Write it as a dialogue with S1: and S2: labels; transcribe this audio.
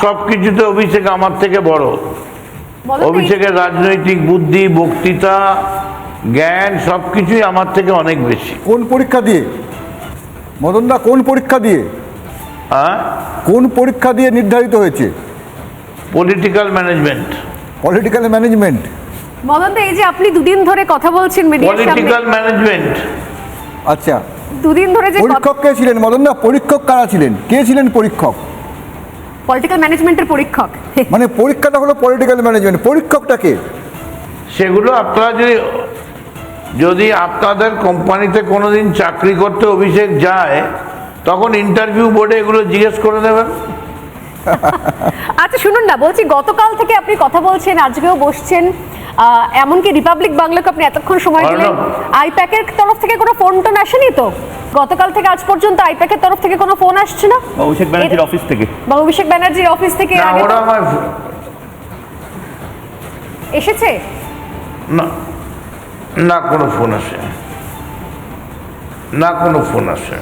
S1: সবকিছুতে অভিষেক আমার থেকে বড়। অভিষেকের রাজনৈতিক বুদ্ধি, বক্তৃতা, জ্ঞান সবকিছুই আমার থেকে অনেক বেশি।
S2: কোন পরীক্ষা দিয়ে মদনদা, কোন পরীক্ষা দিয়ে?
S1: হ্যাঁ,
S2: কোন পরীক্ষা দিয়ে নির্ধারিত হয়েছে?
S1: Political management.
S2: Political management.
S3: মদনদা, এই যে আপনি দুদিন ধরে কথা বলছেন মিডিয়ার সামনে,
S1: পলিটিক্যাল ম্যানেজমেন্ট।
S2: আচ্ছা,
S3: দুদিন ধরে যে
S2: পরীক্ষক কে ছিলেন মদনদা? পরীক্ষক কারা ছিলেন? কে ছিলেন পরীক্ষক?
S3: পলিটিক্যাল ম্যানেজমেন্টের পরীক্ষক।
S2: মানে পরীক্ষাটা হলো পলিটিক্যাল ম্যানেজমেন্ট, পরীক্ষকটা কে?
S1: সেগুলো আপনারা যদি আপনাদের কোম্পানিতে কোনোদিন চাকরি করতে অভিষেক যায়, তখন ইন্টারভিউ বোর্ডে এগুলো জিজ্ঞেস করে দেবেন।
S3: আচ্ছা শুনুন না, বলছি গতকাল থেকে আপনি কথা বলছেন, আজকেও বসছেন, এমনকি রিপাবলিক বাংলাকে আপনি এতক্ষণ সময় দিলেন। আইপ্যাকের তরফ থেকে কোনো ফোন টোন আসেনি তো? গতকাল থেকে আজ পর্যন্ত আইপ্যাকের তরফ থেকে কোনো ফোন আসছে না?
S4: অভিষেক ব্যানার্জির অফিস থেকে
S3: বা অভিষেক ব্যানার্জির অফিস থেকে
S1: না,
S3: আগে
S1: ওরা আমার
S3: এসেছে?
S1: না, না কোনো ফোন আসে, না কোনো ফোন আসে।